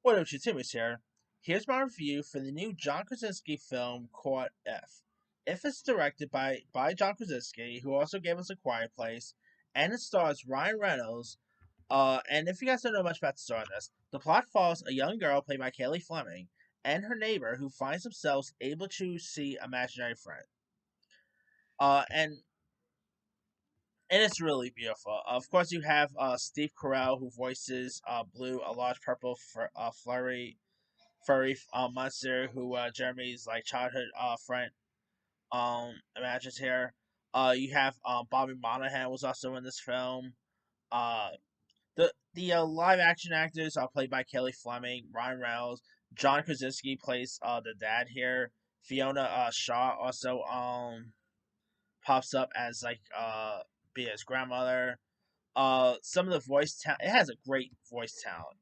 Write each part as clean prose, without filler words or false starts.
What up, Timmy's here. Here's my review for the new John Krasinski film called If. If is directed by John Krasinski, who also gave us A Quiet Place, and it stars Ryan Reynolds. And if you guys don't know much about the story of this, the plot follows a young girl played by Kaylee Fleming and her neighbor who finds themselves able to see imaginary friend. Uh, and and it's really beautiful. Of course, you have Steve Carell who voices Blue, a large purple furry monster who Jeremy's like childhood friend imagines here. You have Bobby Monahan was also in this film. Uh, the live action actors are played by Kelly Fleming, Ryan Reynolds, John Krasinski plays the dad here. Fiona Shaw also pops up as like be his grandmother. Some of the voice talent, it has a great voice talent.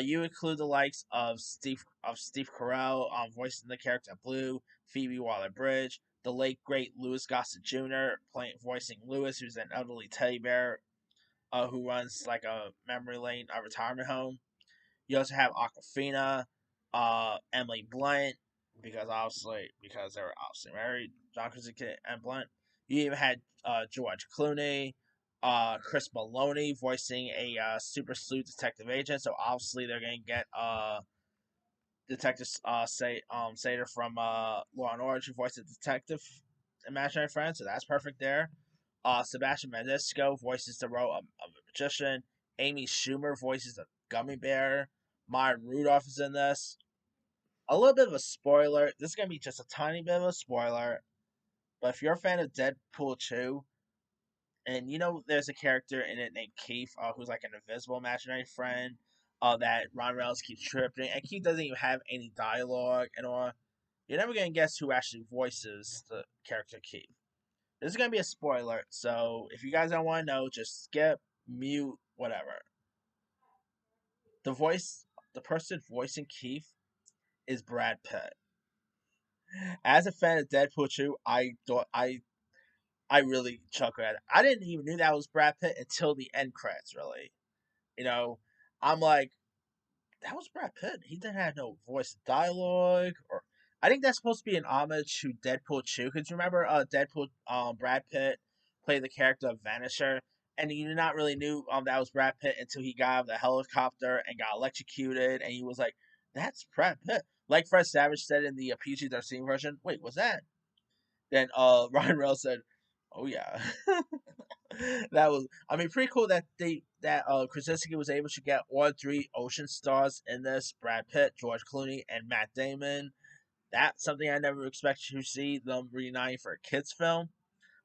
You include the likes of Steve Carell voicing the character Blue, Phoebe Waller-Bridge, the late great Louis Gossett Jr. voicing Louis, who's an elderly teddy bear who runs like a memory lane, a retirement home. You also have Aquafina, Emily Blunt, because they were obviously married, John Krasinski and Blunt. You even had George Clooney, Chris Maloney voicing a super sleuth detective agent. So obviously they're gonna get Detective Sater from Law and Order who voiced a detective imaginary friend. So that's perfect there. Sebastian Manisco voices the role of a magician. Amy Schumer voices a gummy bear. Maya Rudolph is in this. A little bit of a spoiler. This is gonna be just a tiny bit of a spoiler. But if you're a fan of Deadpool 2, and you know there's a character in it named Keith, who's like an invisible imaginary friend, that Ron Reynolds keeps tripping, and Keith doesn't even have any dialogue and all. You're never gonna guess who actually voices the character Keith. This is gonna be a spoiler, so if you guys don't want to know, just skip, mute, whatever. The voice, the person voicing Keith is Brad Pitt. As a fan of Deadpool 2, I really chuckled at it. I didn't even knew that was Brad Pitt until the end credits. Really, you know, I'm like, that was Brad Pitt. He didn't have no voice dialogue, or I think that's supposed to be an homage to Deadpool 2. Because remember, Deadpool, Brad Pitt played the character of Vanisher, and you did not really knew that was Brad Pitt until he got out of the helicopter and got electrocuted, and he was like, "That's Brad Pitt." Like Fred Savage said in the PG-13 version. Wait, was that? Then Ryan Reynolds said, "Oh yeah." That was, I mean, pretty cool that Krasinski was able to get all three Ocean stars in this: Brad Pitt, George Clooney, and Matt Damon. That's something I never expected to see them reuniting for a kids film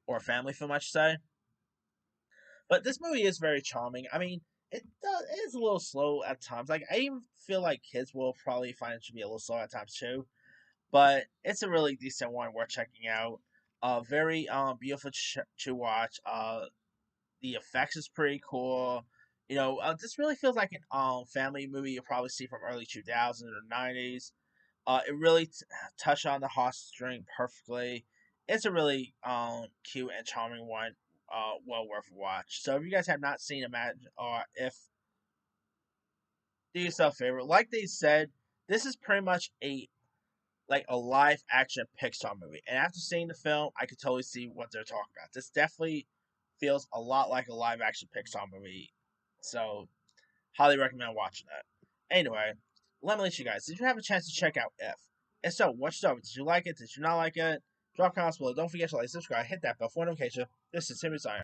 or a family film, I should say. But this movie is very charming. I mean, it is a little slow at times. Like I even feel like kids will probably find it to be a little slow at times too. But it's a really decent one worth checking out. Very beautiful to watch. The effects is pretty cool. This really feels like an family movie you'll probably see from early 2000s or 90s. It really touched on the heartstring perfectly. It's a really cute and charming one. Well worth a watch. So if you guys have not seen Imagine, or if do yourself a favor, like they said, this is pretty much a live action Pixar movie. And after seeing the film, I could totally see what they're talking about. This definitely feels a lot like a live action Pixar movie. So, highly recommend watching that. Anyway, let me let you guys. Did you have a chance to check out If? If so, what's up? Did you like it? Did you not like it? Drop comments below. Don't forget to like, subscribe, hit that bell for notification. This is Timmy Zion.